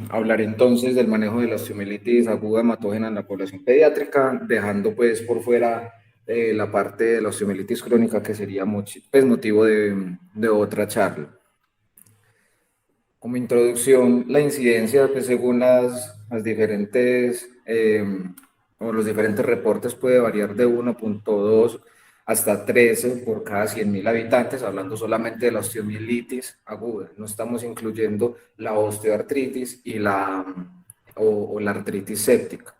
hablar entonces del manejo de la osteomielitis aguda hematógena en la población pediátrica, dejando pues por fuera la parte de la osteomielitis crónica que sería pues, motivo de otra charla. Como introducción, la incidencia, pues según las diferentes o los diferentes reportes puede variar de 1,2 hasta 13 por cada 100.000 habitantes, hablando solamente de la osteomielitis aguda. No estamos incluyendo la osteoartritis o la artritis séptica.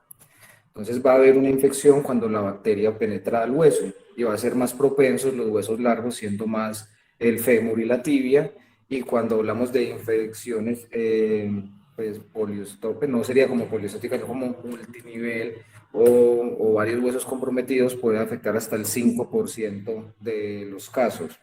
Entonces va a haber una infección cuando la bacteria penetra al hueso y va a ser más propensos los huesos largos, siendo más el fémur y la tibia. Y cuando hablamos de infecciones, pues poliostópicas, no sería como poliostótica, sino como multinivel o varios huesos comprometidos, puede afectar hasta el 5% de los casos.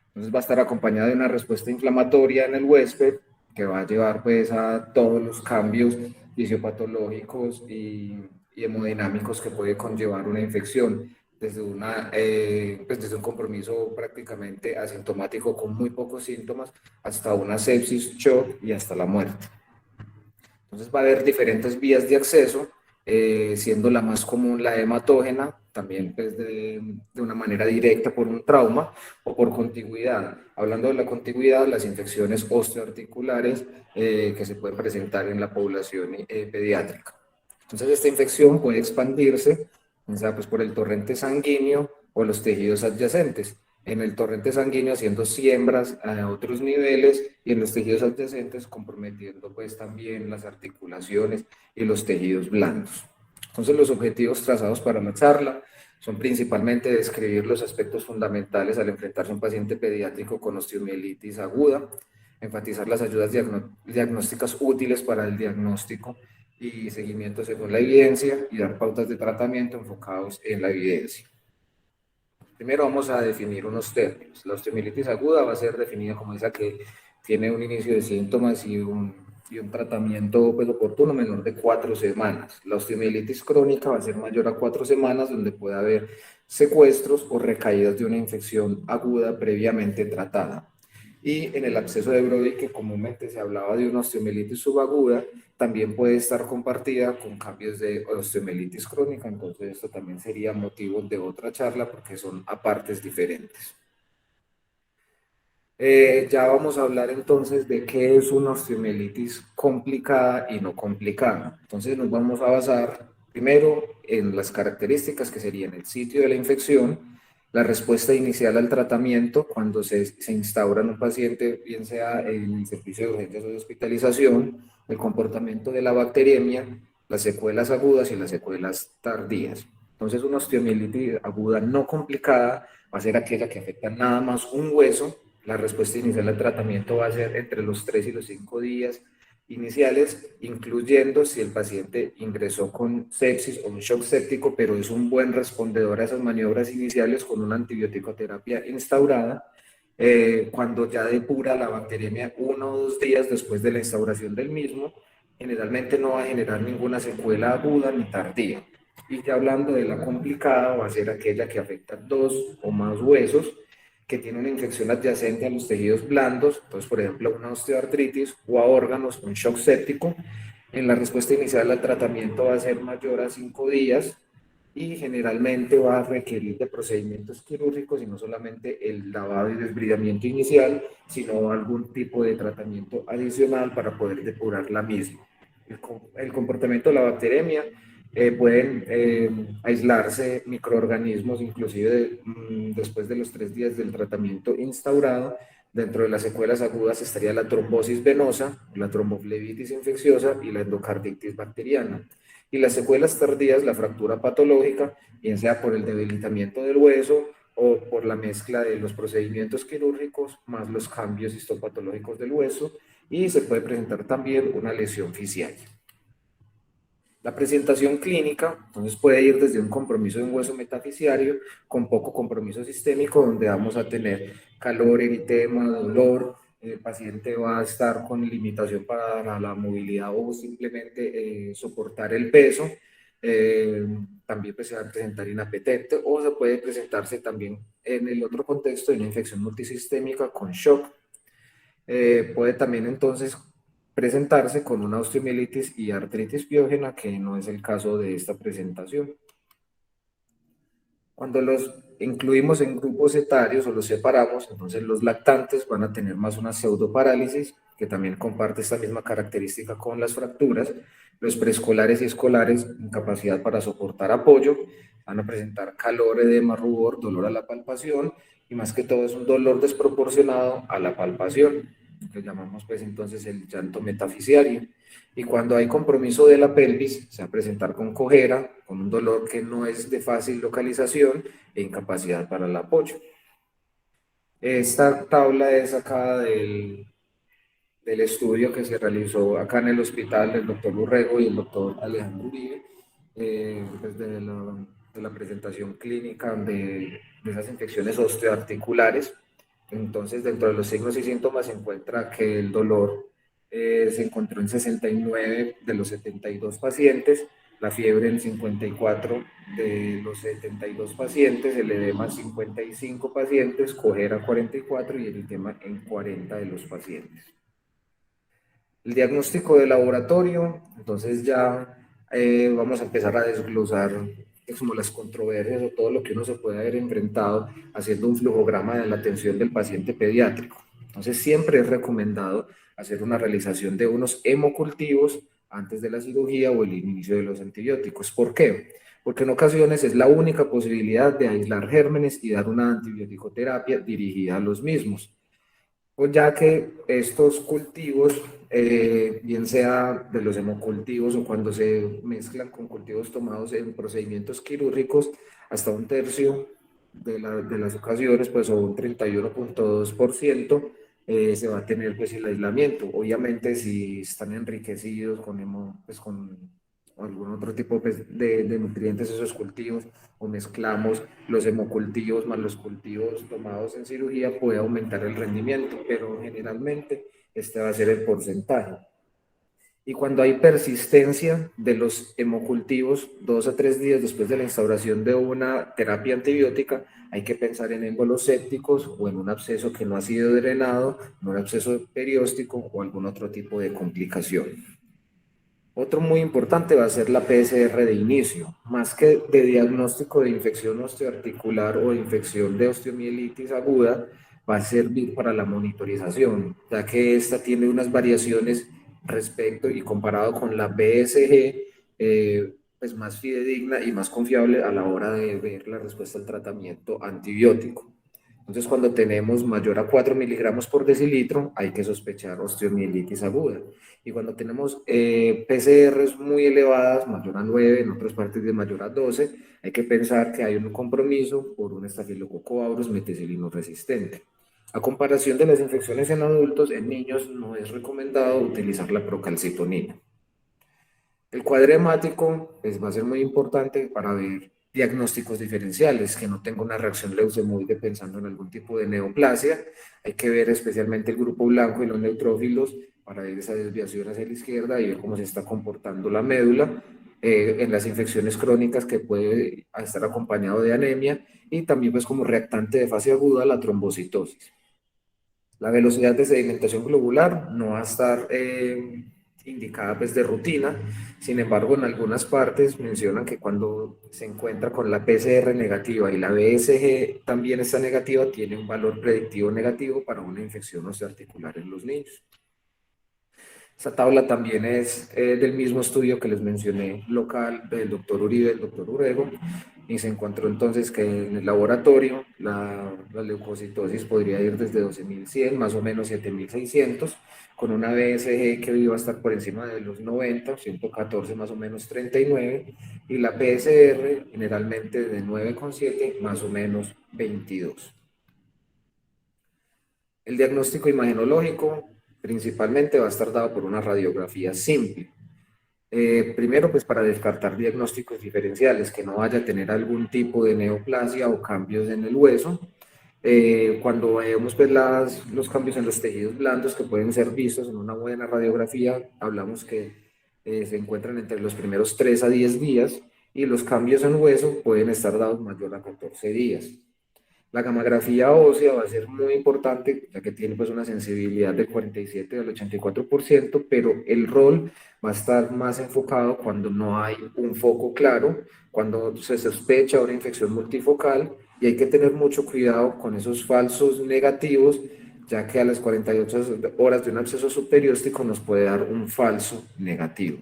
Entonces va a estar acompañada de una respuesta inflamatoria en el huésped que va a llevar pues a todos los cambios fisiopatológicos y hemodinámicos que puede conllevar una infección, pues desde un compromiso prácticamente asintomático con muy pocos síntomas hasta una sepsis, shock y hasta la muerte. Entonces va a haber diferentes vías de acceso, siendo la más común la hematógena, también pues, de una manera directa por un trauma o por contigüidad. Hablando de la contigüidad, las infecciones osteoarticulares que se pueden presentar en la población pediátrica. Entonces esta infección puede expandirse, o sea, pues, por el torrente sanguíneo o los tejidos adyacentes. En el torrente sanguíneo haciendo siembras a otros niveles y en los tejidos adyacentes comprometiendo pues también las articulaciones y los tejidos blandos. Entonces los objetivos trazados para la charla son principalmente describir los aspectos fundamentales al enfrentarse a un paciente pediátrico con osteomielitis aguda, enfatizar las ayudas diagnósticas útiles para el diagnóstico y seguimiento según la evidencia y dar pautas de tratamiento enfocados en la evidencia. Primero vamos a definir unos términos. La osteomielitis aguda va a ser definida como esa que tiene un inicio de síntomas y un tratamiento pues, oportuno menor de 4 semanas. La osteomielitis crónica va a ser mayor a 4 semanas, donde puede haber secuestros o recaídas de una infección aguda previamente tratada. Y en el absceso de Brody, que comúnmente se hablaba de una osteomielitis subaguda, también puede estar compartida con cambios de osteomielitis crónica, entonces esto también sería motivo de otra charla porque son apartes diferentes. Ya vamos a hablar entonces de qué es una osteomielitis complicada y no complicada. Entonces nos vamos a basar primero en las características que serían el sitio de la infección, la respuesta inicial al tratamiento cuando se instaura en un paciente, bien sea en el servicio de urgencias o de hospitalización, el comportamiento de la bacteriemia, las secuelas agudas y las secuelas tardías. Entonces una osteomielitis aguda no complicada va a ser aquella que afecta nada más un hueso. La respuesta inicial al tratamiento va a ser entre los 3 y los 5 días iniciales, incluyendo si el paciente ingresó con sepsis o un shock séptico, pero es un buen respondedor a esas maniobras iniciales con una antibiótico-terapia instaurada. Cuando ya depura la bacteriemia 1 o 2 días después de la instauración del mismo, generalmente no va a generar ninguna secuela aguda ni tardía. Y ya hablando de la complicada, va a ser aquella que afecta 2 o más huesos, que tiene una infección adyacente a los tejidos blandos, entonces por ejemplo una osteoartritis o a órganos, un shock séptico. En la respuesta inicial al tratamiento va a ser mayor a 5 días y generalmente va a requerir de procedimientos quirúrgicos y no solamente el lavado y desbridamiento inicial, sino algún tipo de tratamiento adicional para poder depurar la misma. El comportamiento de la bacteremia pueden aislarse microorganismos, inclusive después de los 3 días del tratamiento instaurado. Dentro de las secuelas agudas estaría la trombosis venosa, la tromboflebitis infecciosa y la endocarditis bacteriana. Y las secuelas tardías, la fractura patológica, bien sea por el debilitamiento del hueso o por la mezcla de los procedimientos quirúrgicos más los cambios histopatológicos del hueso, y se puede presentar también una lesión fisial. La presentación clínica, entonces, puede ir desde un compromiso de un hueso metafisiario con poco compromiso sistémico, donde vamos a tener calor, eritema, dolor. El paciente va a estar con limitación para la movilidad o simplemente soportar el peso. También pues, se va a presentar inapetente o se puede presentarse también en el otro contexto de una infección multisistémica con shock. Puede también entonces presentarse con una osteomielitis y artritis piógena, que no es el caso de esta presentación. Cuando los incluimos en grupos etarios o los separamos, entonces los lactantes van a tener más una pseudoparálisis, que también comparte esta misma característica con las fracturas. Los preescolares y escolares, incapacidad para soportar apoyo, van a presentar calor, edema, rubor, dolor a la palpación, y más que todo es un dolor desproporcionado a la palpación, que llamamos pues entonces el llanto metafisiario. Y cuando hay compromiso de la pelvis, se va a presentar con cojera, con un dolor que no es de fácil localización e incapacidad para el apoyo. Esta tabla es sacada del estudio que se realizó acá en el hospital del doctor Urrego y el doctor Alejandro Uribe, pues de la presentación clínica de esas infecciones osteoarticulares. Entonces, dentro de los signos y síntomas se encuentra que el dolor se encontró en 69 de los 72 pacientes, la fiebre en 54 de los 72 pacientes, el edema en 55 pacientes, cojera 44 y eritema en 40 de los pacientes. El diagnóstico de laboratorio, entonces ya vamos a empezar a desglosar como las controversias o todo lo que uno se puede haber enfrentado haciendo un flujograma de la atención del paciente pediátrico. Entonces siempre es recomendado hacer una realización de unos hemocultivos antes de la cirugía o el inicio de los antibióticos. ¿Por qué? Porque en ocasiones es la única posibilidad de aislar gérmenes y dar una antibiótico-terapia dirigida a los mismos. Pues ya que estos cultivos, bien sea de los hemocultivos o cuando se mezclan con cultivos tomados en procedimientos quirúrgicos, hasta un tercio de las ocasiones, pues o un 31,2%, se va a tener pues el aislamiento. Obviamente si están enriquecidos con, pues, con algún otro tipo pues, de nutrientes esos cultivos, o mezclamos los hemocultivos más los cultivos tomados en cirugía, puede aumentar el rendimiento, pero generalmente este va a ser el porcentaje. Y cuando hay persistencia de los hemocultivos 2 a 3 días después de la instauración de una terapia antibiótica, hay que pensar en émbolos sépticos o en un absceso que no ha sido drenado, en un absceso perióstico o algún otro tipo de complicación. Otro muy importante va a ser la PCR de inicio, más que de diagnóstico de infección osteoarticular o infección de osteomielitis aguda, va a servir para la monitorización, ya que esta tiene unas variaciones respecto y comparado con la BSG, pues más fidedigna y más confiable a la hora de ver la respuesta al tratamiento antibiótico. Entonces, cuando tenemos mayor a 4 miligramos por decilitro, hay que sospechar osteomielitis aguda. Y cuando tenemos PCRs muy elevadas, mayor a 9, en otras partes de mayor a 12, hay que pensar que hay un compromiso por un estafilococo aureus meticilino resistente. A comparación de las infecciones en adultos, en niños no es recomendado utilizar la procalcitonina. El cuadro hemático pues, va a ser muy importante para ver diagnósticos diferenciales, que no tenga una reacción leucemoide pensando en algún tipo de neoplasia. Hay que ver especialmente el grupo blanco y los neutrófilos para ver esa desviación hacia la izquierda y ver cómo se está comportando la médula en las infecciones crónicas, que puede estar acompañado de anemia, y también pues como reactante de fase aguda la trombocitosis. La velocidad de sedimentación globular no va a estar indicada pues de rutina. Sin embargo, en algunas partes mencionan que cuando se encuentra con la PCR negativa y la BSG también está negativa, tiene un valor predictivo negativo para una infección osteoarticular en los niños. Esta tabla también es del mismo estudio que les mencioné, local, del doctor Uribe, del doctor Urrego, y se encontró entonces que en el laboratorio la leucocitosis podría ir desde 12.100 más o menos 7.600, con una BSG que iba a estar por encima de los 90, 114 más o menos 39, y la PCR generalmente de 9,7 más o menos 22. El diagnóstico imagenológico principalmente va a estar dado por una radiografía simple. Primero, pues para descartar diagnósticos diferenciales, que no vaya a tener algún tipo de neoplasia o cambios en el hueso. Cuando vemos pues, los cambios en los tejidos blandos que pueden ser vistos en una buena radiografía, hablamos que se encuentran entre los primeros 3 a 10 días, y los cambios en hueso pueden estar dados mayor a 14 días. La gamografía ósea va a ser muy importante, ya que tiene pues una sensibilidad del 47 al 84%, pero el rol va a estar más enfocado cuando no hay un foco claro, cuando se sospecha una infección multifocal, y hay que tener mucho cuidado con esos falsos negativos, ya que a las 48 horas de un absceso subperióstico nos puede dar un falso negativo.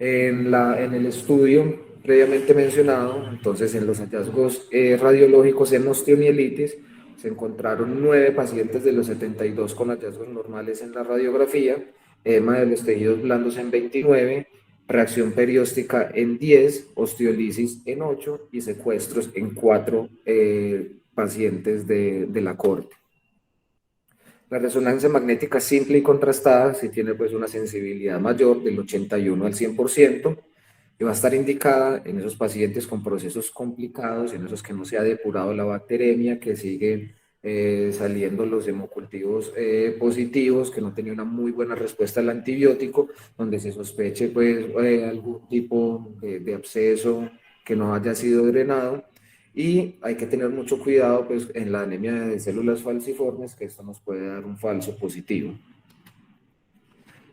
En el estudio previamente mencionado, entonces en los hallazgos radiológicos en osteomielitis, se encontraron 9 pacientes de los 72 con hallazgos normales en la radiografía, edema de los tejidos blandos en 29, reacción perióstica en 10, osteolisis en 8 y secuestros en 4 pacientes de la corte. La resonancia magnética simple y contrastada sí tiene pues una sensibilidad mayor del 81 al 100% y va a estar indicada en esos pacientes con procesos complicados, en esos que no se ha depurado la bacteremia, que siguen saliendo los hemocultivos positivos, que no tenía una muy buena respuesta al antibiótico, donde se sospeche pues algún tipo de absceso que no haya sido drenado. Y hay que tener mucho cuidado pues, en la anemia de células falciformes, que esto nos puede dar un falso positivo.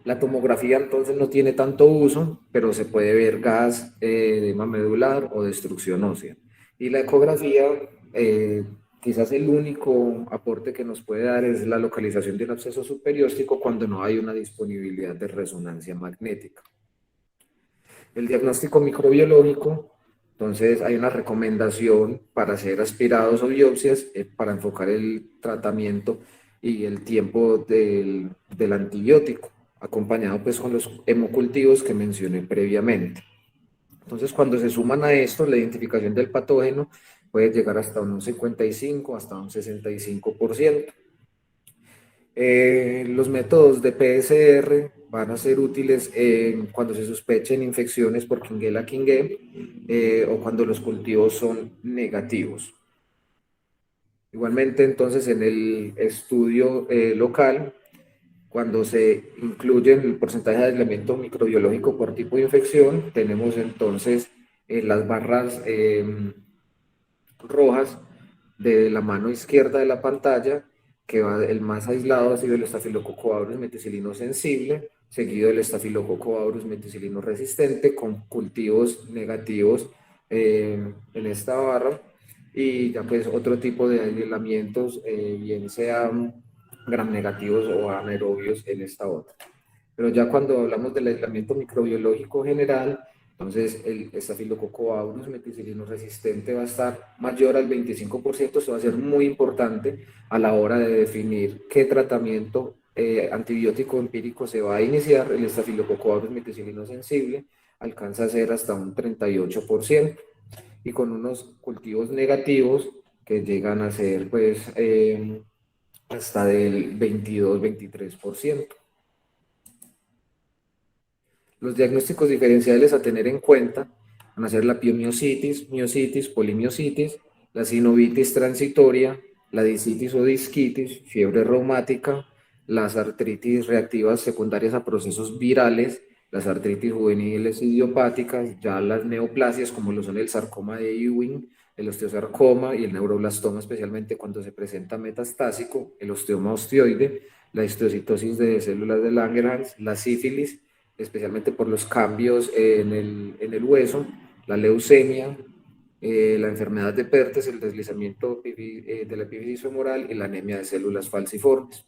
La tomografía entonces no tiene tanto uso, pero se puede ver gas, edema medular o destrucción ósea. Y la ecografía, quizás el único aporte que nos puede dar es la localización de un absceso subperióstico cuando no hay una disponibilidad de resonancia magnética. El diagnóstico microbiológico, entonces hay una recomendación para hacer aspirados o biopsias para enfocar el tratamiento y el tiempo del antibiótico, acompañado pues con los hemocultivos que mencioné previamente. Entonces, cuando se suman a esto, la identificación del patógeno puede llegar hasta un 55, hasta un 65%. Los métodos de PCR van a ser útiles cuando se sospechen infecciones por Shigella Kingé o cuando los cultivos son negativos. Igualmente, entonces, en el estudio local, cuando se incluye el porcentaje de aislamiento microbiológico por tipo de infección, tenemos entonces las barras rojas de la mano izquierda de la pantalla, que va el más aislado ha sido el Staphylococcus aureus meticilino sensible, seguido del Staphylococcus aureus meticilino resistente, con cultivos negativos en esta barra, y ya pues otro tipo de aislamientos, bien sean gram negativos o anaerobios en esta otra. Pero ya cuando hablamos del aislamiento microbiológico general, entonces el Staphylococcus aureus meticilino resistente va a estar mayor al 25%. Esto va a ser muy importante a la hora de definir qué tratamiento antibiótico empírico se va a iniciar. El Staphylococcus aureus meticilino sensible alcanza a ser hasta un 38%, y con unos cultivos negativos que llegan a ser pues hasta del 22-23%. Los diagnósticos diferenciales a tener en cuenta van a ser la piomiositis, miositis, polimiositis, la sinovitis transitoria, la discitis o disquitis, fiebre reumática, las artritis reactivas secundarias a procesos virales, las artritis juveniles idiopáticas, ya las neoplasias como lo son el sarcoma de Ewing, el osteosarcoma y el neuroblastoma, especialmente cuando se presenta metastásico, el osteoma ostioide, la histocitosis de células de Langerhans, la sífilis, especialmente por los cambios en el hueso, la leucemia, la enfermedad de Pertes, el deslizamiento de la epífisis femoral y la anemia de células falciformes.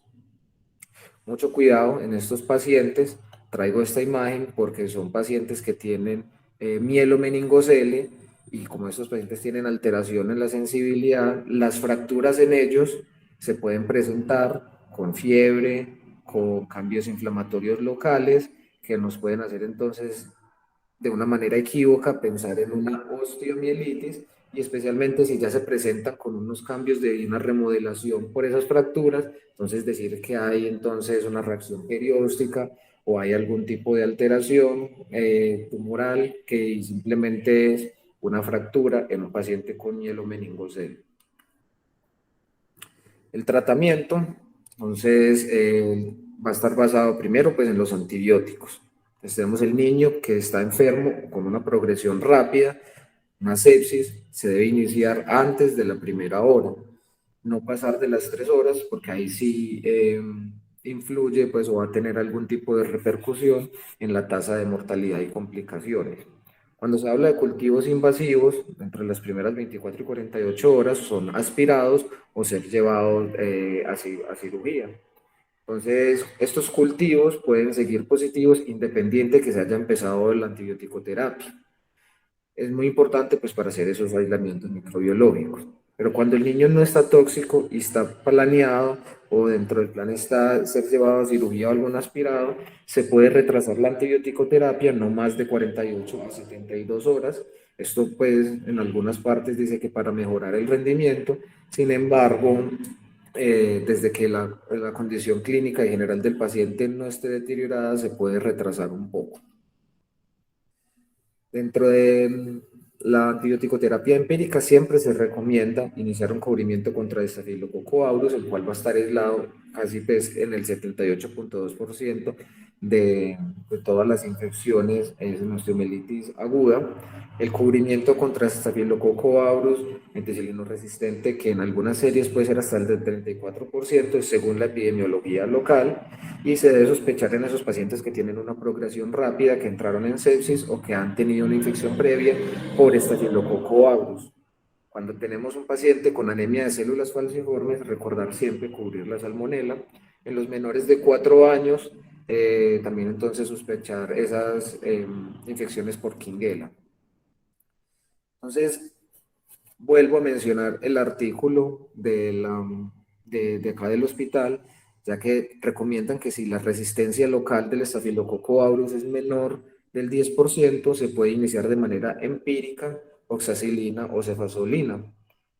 Mucho cuidado en estos pacientes. Traigo esta imagen porque son pacientes que tienen mielomeningocele, y como estos pacientes tienen alteración en la sensibilidad, las fracturas en ellos se pueden presentar con fiebre, con cambios inflamatorios locales, que nos pueden hacer entonces de una manera equívoca pensar en una osteomielitis, y especialmente si ya se presentan con unos cambios de una remodelación por esas fracturas, entonces decir que hay entonces una reacción perióstica o hay algún tipo de alteración tumoral que simplemente es una fractura en un paciente con mielomeningocele. El tratamiento, entonces, va a estar basado primero pues, en los antibióticos. Entonces, tenemos el niño que está enfermo con una progresión rápida, Una sepsis se debe iniciar antes de la primera hora, no pasar de las 3 horas, porque ahí sí influye pues, o va a tener algún tipo de repercusión en la tasa de mortalidad y complicaciones. Cuando se habla de cultivos invasivos, entre las primeras 24 y 48 horas son aspirados o ser llevados a cirugía. Entonces, estos cultivos pueden seguir positivos independiente que se haya empezado la antibiótico-terapia. Es muy importante pues para hacer esos aislamientos microbiológicos. Pero cuando el niño no está tóxico y está planeado o dentro del plan está ser llevado a cirugía o algún aspirado, se puede retrasar la antibiótico-terapia no más de 48 a 72 horas. Esto pues en algunas partes dice que para mejorar el rendimiento, sin embargo, desde que la condición clínica y general del paciente no esté deteriorada, se puede retrasar un poco. Dentro de la antibiótico-terapia empírica siempre se recomienda iniciar un cubrimiento contra Staphylococcus aureus, el cual va a estar aislado casi pues, en el 78.2% de todas las infecciones en osteomielitis aguda. El cubrimiento contra Staphylococcus aureus meticilino resistente, que en algunas series puede ser hasta el del 34%, según la epidemiología local, y se debe sospechar en esos pacientes que tienen una progresión rápida, que entraron en sepsis o que han tenido una infección previa por Staphylococcus aureus. Cuando tenemos un paciente con anemia de células falciformes, recordar siempre cubrir la salmonela. En los menores de 4 años, también entonces sospechar esas infecciones por Quinguela. Entonces, vuelvo a mencionar el artículo de acá del hospital, ya que recomiendan que si la resistencia local del Staphylococcus aureus es menor del 10%, se puede iniciar de manera empírica oxacilina o cefazolina.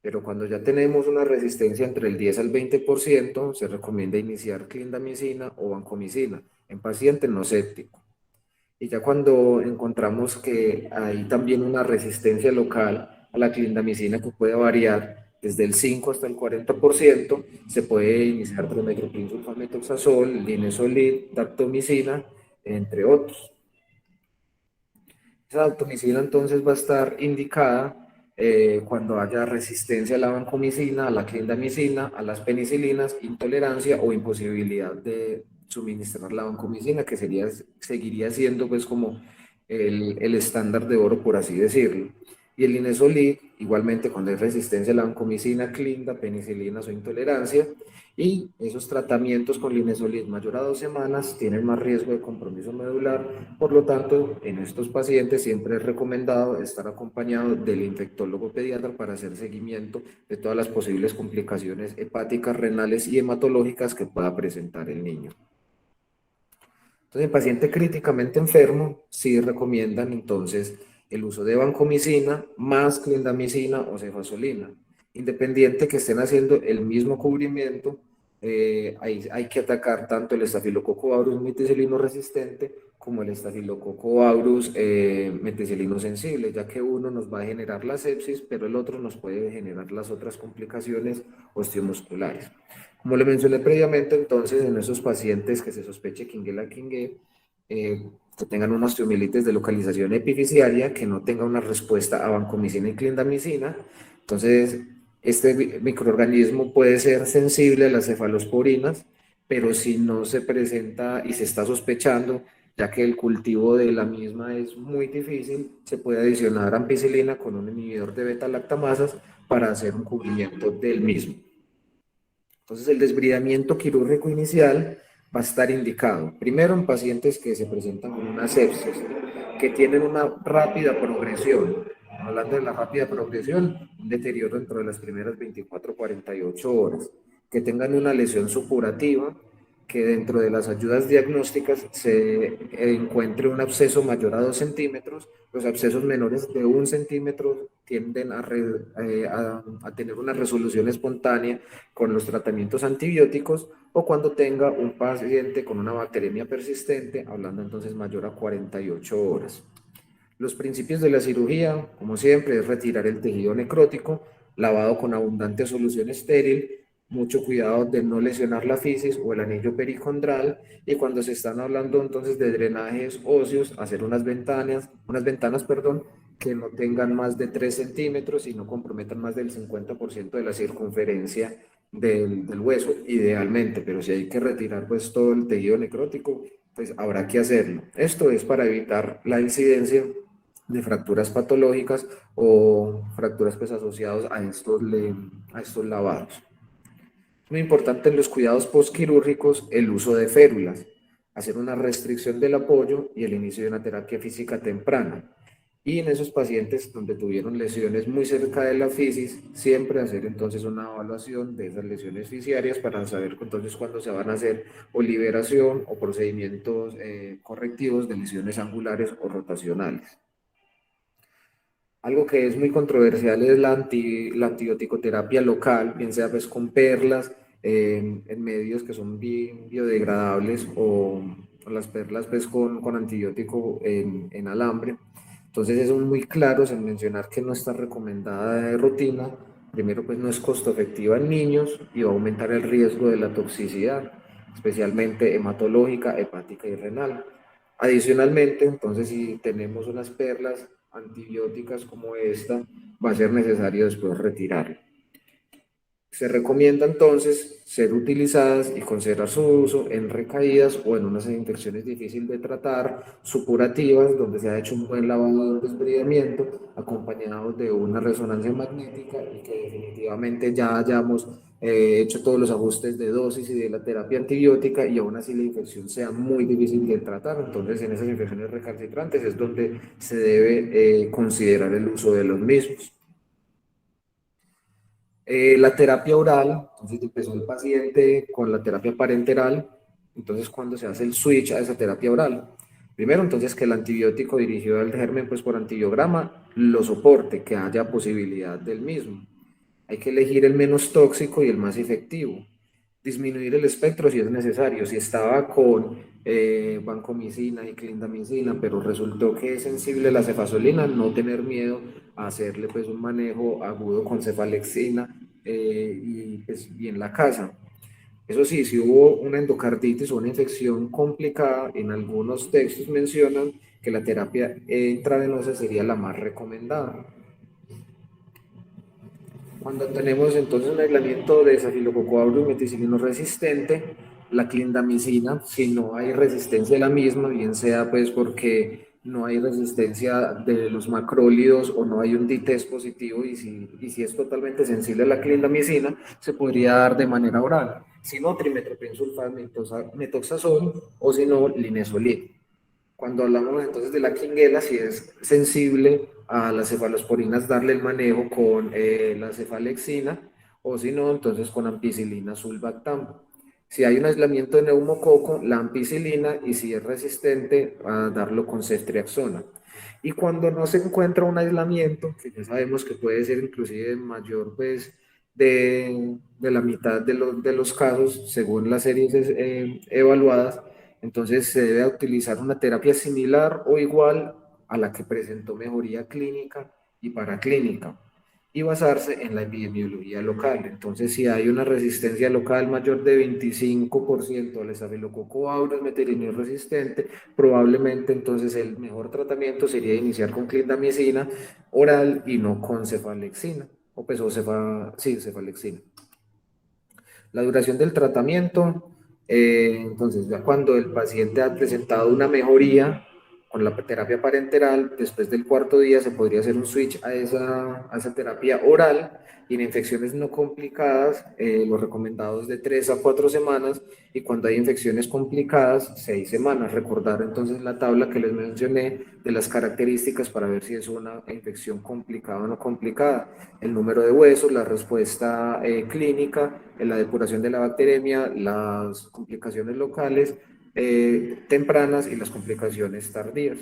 Pero cuando ya tenemos una resistencia entre el 10 al 20%, se recomienda iniciar clindamicina o vancomicina en pacientes no sépticos. Y ya cuando encontramos que hay también una resistencia local a la clindamicina que puede variar desde el 5 hasta el 40%, se puede iniciar trimethoprim sulfamethoxazol, linezolid, daptomicina, entre otros. Esa daptomicina entonces va a estar indicada cuando haya resistencia a la vancomicina, a la clindamicina, a las penicilinas, intolerancia o imposibilidad de suministrar la vancomicina, que seguiría siendo pues como el estándar de oro, por así decirlo. Y el linezolid, igualmente cuando hay resistencia a la vancomicina, clinda, penicilinas o intolerancia, y esos tratamientos con linezolid mayor a 2 semanas tienen más riesgo de compromiso medular. Por lo tanto, en estos pacientes siempre es recomendado estar acompañado del infectólogo pediatra para hacer seguimiento de todas las posibles complicaciones hepáticas, renales y hematológicas que pueda presentar el niño. Entonces, en paciente críticamente enfermo, sí recomiendan entonces el uso de vancomicina más clindamicina o cefazolina. Independiente que estén haciendo el mismo cubrimiento, hay que atacar tanto el Staphylococcus aureus meticilino resistente como el Staphylococcus aureus meticilino sensible, ya que uno nos va a generar la sepsis, pero el otro nos puede generar las otras complicaciones osteomusculares. Como le mencioné previamente, entonces, en esos pacientes que se sospeche Quinguela-Quingué, que tengan una osteomielitis de localización epifisiaria, que no tenga una respuesta a vancomicina y clindamicina, entonces, este microorganismo puede ser sensible a las cefalosporinas, pero si no se presenta y se está sospechando, ya que el cultivo de la misma es muy difícil, se puede adicionar ampicilina con un inhibidor de beta-lactamasas para hacer un cubrimiento del mismo. Entonces, el desbridamiento quirúrgico inicial va a estar indicado, primero en pacientes que se presentan con una sepsis, que tienen una rápida progresión. Hablando de la rápida progresión, un deterioro dentro de las primeras 24 48 horas, que tengan una lesión supurativa, que dentro de las ayudas diagnósticas se encuentre un absceso mayor a 2 centímetros. Los abscesos menores de 1 centímetro tienden a tener una resolución espontánea con los tratamientos antibióticos, o cuando tenga un paciente con una bacteremia persistente, hablando entonces mayor a 48 horas. Los principios de la cirugía, como siempre, es retirar el tejido necrótico, lavado con abundante solución estéril, mucho cuidado de no lesionar la fisis o el anillo pericondral, y cuando se están hablando entonces de drenajes óseos, hacer unas ventanas, perdón, que no tengan más de 3 centímetros y no comprometan más del 50% de la circunferencia del hueso, idealmente, pero si hay que retirar pues todo el tejido necrótico, pues habrá que hacerlo. Esto es para evitar la incidencia de fracturas patológicas o fracturas pues asociadas a estos lavados. Muy importante en los cuidados postquirúrgicos el uso de férulas, hacer una restricción del apoyo y el inicio de una terapia física temprana. Y en esos pacientes donde tuvieron lesiones muy cerca de la fisis, siempre hacer entonces una evaluación de esas lesiones fisiarias para saber entonces cuándo se van a hacer o liberación o procedimientos correctivos de lesiones angulares o rotacionales. Algo que es muy controversial es la antibioticoterapia local, bien sea pues con perlas, en medios que son biodegradables o las perlas pues con antibiótico en alambre. Entonces eso es muy claro en mencionar que no está recomendada de rutina. Primero pues no es costo efectiva en niños y va a aumentar el riesgo de la toxicidad, especialmente hematológica, hepática y renal. Adicionalmente, entonces, si tenemos unas perlas antibióticas como esta, va a ser necesario después retirarla. Se recomienda entonces ser utilizadas y considerar su uso en recaídas o en unas infecciones difíciles de tratar, supurativas, donde se ha hecho un buen lavado de desbridamiento, acompañados de una resonancia magnética y que definitivamente ya hayamos hecho todos los ajustes de dosis y de la terapia antibiótica y aún así la infección sea muy difícil de tratar. Entonces, en esas infecciones recalcitrantes es donde se debe considerar el uso de los mismos. La terapia oral, entonces empezó el paciente con la terapia parenteral, entonces cuando se hace el switch a esa terapia oral, primero entonces que el antibiótico dirigido al germen pues por antibiograma lo soporte, que haya posibilidad del mismo. Hay que elegir el menos tóxico y el más efectivo. Disminuir el espectro si es necesario. Si estaba con vancomicina y clindamicina, pero resultó que es sensible a la cefazolina, no tener miedo a hacerle pues un manejo agudo con cefalexina y en la casa. Eso sí, si hubo una endocarditis o una infección complicada, en algunos textos mencionan que la terapia intravenosa sería la más recomendada. Cuando tenemos entonces un aislamiento de Staphylococcus aureus meticilino resistente, la clindamicina, si no hay resistencia de la misma, bien sea pues porque no hay resistencia de los macrólidos o no hay un DITES positivo y si es totalmente sensible a la clindamicina, se podría dar de manera oral. Si no, trimethoprim sulfato metoxazol o si no, linezolid. Cuando hablamos entonces de la quinguela, si es sensible a las cefalosporinas, darle el manejo con la cefalexina o si no, entonces con ampicilina sulbactam. Si hay un aislamiento de neumococo, la ampicilina, y si es resistente, a darlo con ceftriaxona. Y cuando no se encuentra un aislamiento, que ya sabemos que puede ser inclusive mayor pues, de la mitad de los casos, según las series evaluadas, entonces se debe utilizar una terapia similar o igual a la que presentó mejoría clínica y paraclínica y basarse en la epidemiología local. Entonces, si hay una resistencia local mayor de 25% al Staphylococcus aureus meticilino resistente, probablemente entonces el mejor tratamiento sería iniciar con clindamicina oral y no con cefalexina, o pues sí, cefalexina. La duración del tratamiento, entonces ya cuando el paciente ha presentado una mejoría con la terapia parenteral, después del cuarto día se podría hacer un switch a esa terapia oral y en infecciones no complicadas, los recomendados de 3 a 4 semanas y cuando hay infecciones complicadas, 6 semanas. Recordar entonces la tabla que les mencioné de las características para ver si es una infección complicada o no complicada. El número de huesos, la respuesta clínica, la depuración de la bacteremia, las complicaciones locales tempranas y las complicaciones tardías.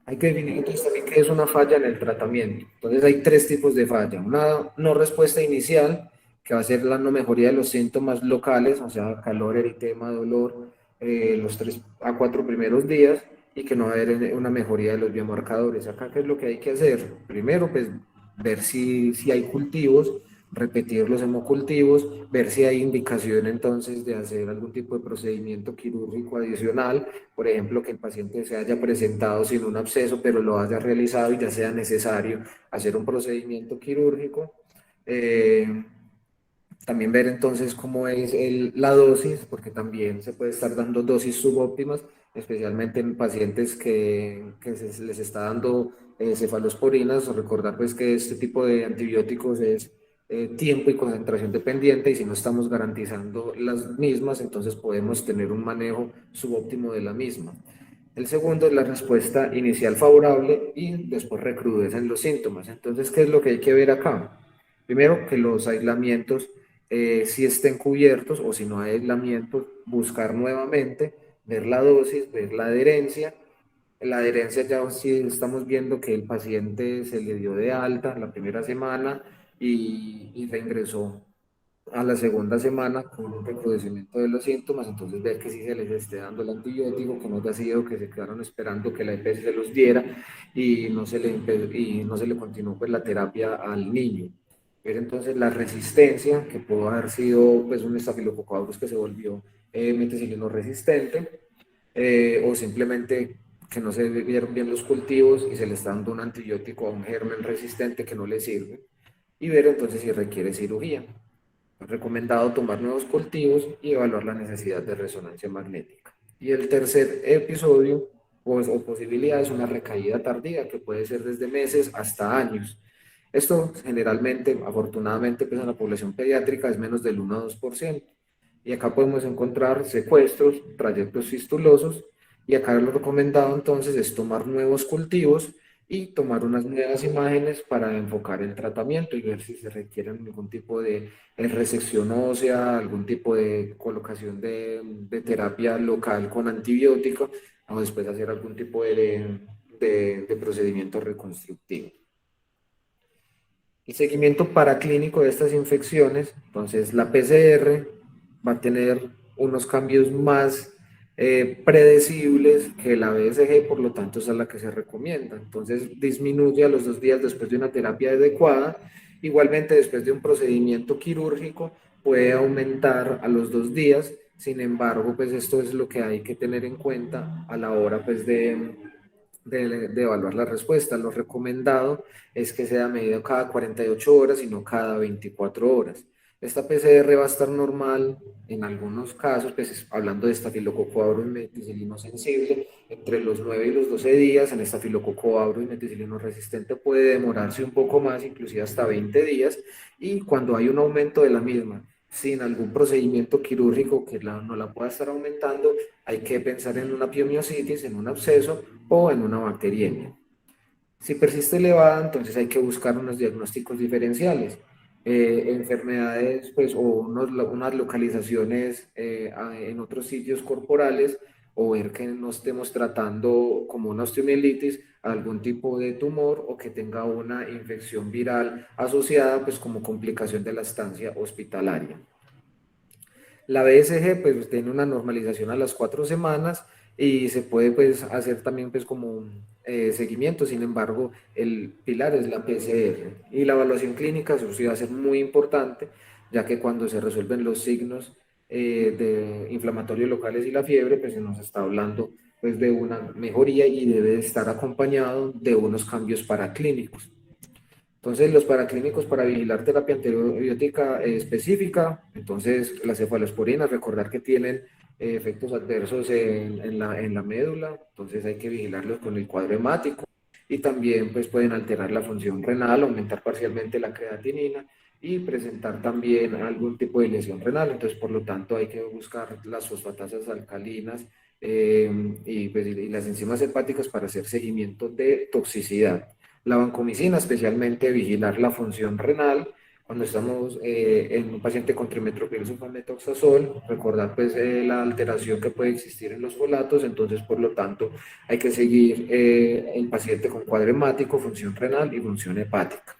Hay que definir entonces también qué es una falla en el tratamiento. Entonces hay tres tipos de falla. Una no respuesta inicial, que va a ser la no mejoría de los síntomas locales, o sea, calor, eritema, dolor, los 3 a 4 primeros días, y que no va a haber una mejoría de los biomarcadores. Acá, ¿qué es lo que hay que hacer? Primero, pues ver si hay cultivos, repetir los hemocultivos, ver si hay indicación entonces de hacer algún tipo de procedimiento quirúrgico adicional, por ejemplo, que el paciente se haya presentado sin un absceso, pero lo haya realizado y ya sea necesario hacer un procedimiento quirúrgico. Eh, También ver entonces cómo es la dosis, porque también se puede estar dando dosis subóptimas, especialmente en pacientes que les está dando cefalosporinas. Recordar pues que este tipo de antibióticos es tiempo y concentración dependiente, y si no estamos garantizando las mismas, entonces podemos tener un manejo subóptimo de la misma. El segundo es la respuesta inicial favorable y después recrudecen los síntomas. Entonces, ¿qué es lo que hay que ver acá? Primero, que los aislamientos si estén cubiertos, o si no hay aislamientos, buscar nuevamente, ver la dosis, ver la adherencia. La adherencia ya sí estamos viendo que el paciente se le dio de alta la primera semana y reingresó a la segunda semana con un recrudecimiento de los síntomas, entonces ver que sí se les esté dando el antibiótico, que no haya sido que se quedaron esperando que la EPS se los diera y no se le continuó pues la terapia al niño. Ver entonces la resistencia, que pudo haber sido pues un estafilococo aureus que se volvió meticilino resistente, o simplemente que no se vieron bien los cultivos y se le está dando un antibiótico a un germen resistente que no le sirve, y ver entonces si requiere cirugía. Recomendado tomar nuevos cultivos y evaluar la necesidad de resonancia magnética. Y el tercer episodio o posibilidad es una recaída tardía, que puede ser desde meses hasta años. Esto generalmente, afortunadamente, pues en la población pediátrica es menos del 1 a 2%. Y acá podemos encontrar secuestros, trayectos fistulosos, y acá lo recomendado entonces es tomar nuevos cultivos y tomar unas nuevas imágenes para enfocar el tratamiento y ver si se requiere algún tipo de resección ósea, algún tipo de colocación de terapia local con antibiótico, o después hacer algún tipo de procedimiento reconstructivo. El seguimiento paraclínico de estas infecciones, entonces la PCR va a tener unos cambios más predecibles que la BSG, por lo tanto esa es la que se recomienda. Entonces disminuye a los 2 días después de una terapia adecuada. Igualmente después de un procedimiento quirúrgico puede aumentar a los 2 días. Sin embargo, pues esto es lo que hay que tener en cuenta a la hora pues de evaluar la respuesta. Lo recomendado es que sea medido cada 48 horas y no cada 24 horas. Esta PCR va a estar normal en algunos casos, pues hablando de estafilococo aureus meticilino sensible, entre los 9 y los 12 días. En estafilococo aureus meticilino resistente puede demorarse un poco más, inclusive hasta 20 días, y cuando hay un aumento de la misma, sin algún procedimiento quirúrgico que no la pueda estar aumentando, hay que pensar en una piomiositis, en un absceso o en una bacteriemia. Si persiste elevada, entonces hay que buscar unos diagnósticos diferenciales, enfermedades pues, o unas localizaciones en otros sitios corporales, o ver que no estemos tratando como una osteomielitis algún tipo de tumor, o que tenga una infección viral asociada pues como complicación de la estancia hospitalaria. La BSG pues tiene una normalización a las 4 semanas y se puede pues hacer también pues como un seguimiento. Sin embargo, el pilar es la PCR, y la evaluación clínica eso sí va a ser muy importante, ya que cuando se resuelven los signos de inflamatorios locales y la fiebre, pues se nos está hablando pues de una mejoría y debe estar acompañado de unos cambios paraclínicos. Entonces, los paraclínicos para vigilar terapia antibiótica específica, entonces las cefalosporinas, recordar que tienen efectos adversos en la médula, entonces hay que vigilarlos con el cuadro hemático, y también pues pueden alterar la función renal, aumentar parcialmente la creatinina y presentar también algún tipo de lesión renal. Entonces, por lo tanto, hay que buscar las fosfatasas alcalinas y las enzimas hepáticas para hacer seguimiento de toxicidad. La vancomicina, especialmente vigilar la función renal cuando estamos en un paciente con trimetoprim sulfametoxazol, recordar pues la alteración que puede existir en los folatos. Entonces por lo tanto hay que seguir el paciente con cuadro hemático, función renal y función hepática.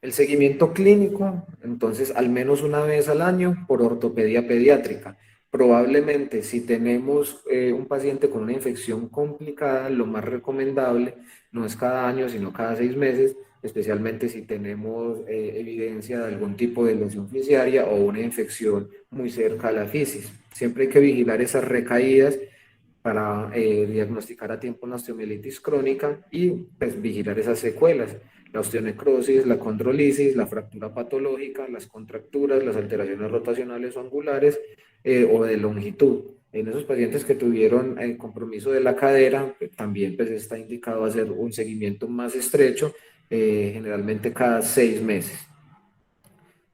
El seguimiento clínico, entonces, al menos una vez al año por ortopedia pediátrica. Probablemente, si tenemos un paciente con una infección complicada, lo más recomendable no es cada año, sino cada 6 meses, especialmente si tenemos evidencia de algún tipo de lesión fisiaria o una infección muy cerca a la fisis. Siempre hay que vigilar esas recaídas para diagnosticar a tiempo una osteomielitis crónica y pues, vigilar esas secuelas, la osteonecrosis, la condrolisis, la fractura patológica, las contracturas, las alteraciones rotacionales o angulares o de longitud. En esos pacientes que tuvieron compromiso de la cadera, también pues, está indicado hacer un seguimiento más estrecho, generalmente cada 6 meses.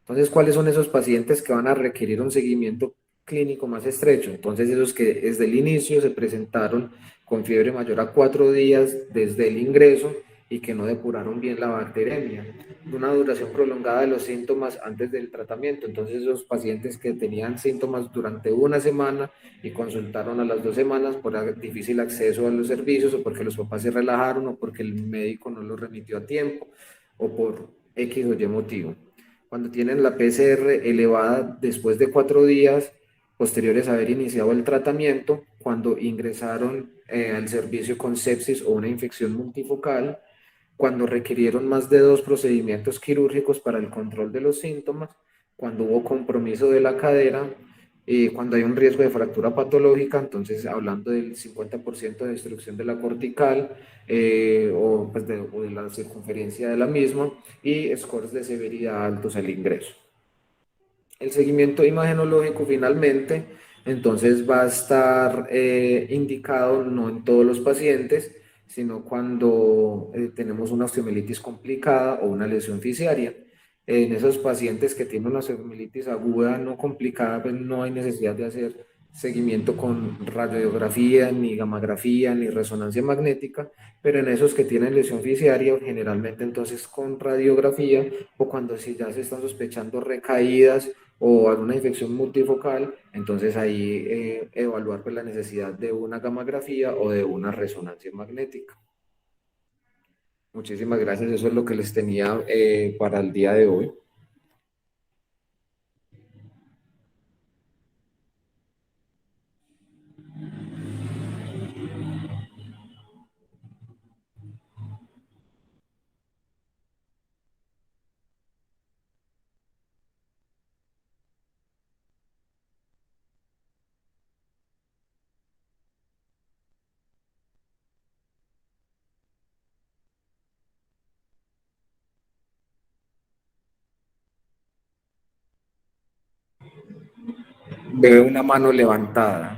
Entonces, ¿cuáles son esos pacientes que van a requerir un seguimiento clínico más estrecho? Entonces, esos que desde el inicio se presentaron con fiebre mayor a 4 días desde el ingreso y que no depuraron bien la bacteremia, una duración prolongada de los síntomas antes del tratamiento. Entonces, esos pacientes que tenían síntomas durante una semana y consultaron a las 2 semanas por difícil acceso a los servicios o porque los papás se relajaron o porque el médico no los remitió a tiempo o por X o Y motivo. Cuando tienen la PCR elevada después de 4 días posteriores a haber iniciado el tratamiento, cuando ingresaron al servicio con sepsis o una infección multifocal, cuando requirieron más de 2 procedimientos quirúrgicos para el control de los síntomas, cuando hubo compromiso de la cadera, cuando hay un riesgo de fractura patológica, entonces hablando del 50% de destrucción de la cortical o de la circunferencia de la misma y scores de severidad altos al ingreso. El seguimiento imagenológico finalmente, entonces va a estar indicado no en todos los pacientes, sino cuando tenemos una osteomielitis complicada o una lesión fisiaria. En esos pacientes que tienen una osteomielitis aguda no complicada, pues no hay necesidad de hacer seguimiento con radiografía, ni gamografía, ni resonancia magnética, pero en esos que tienen lesión fisiaria, generalmente entonces con radiografía o cuando si ya se están sospechando recaídas o alguna infección multifocal, entonces ahí evaluar pues, la necesidad de una gamografía o de una resonancia magnética. Muchísimas gracias, eso es lo que les tenía para el día de hoy. Veo una mano levantada.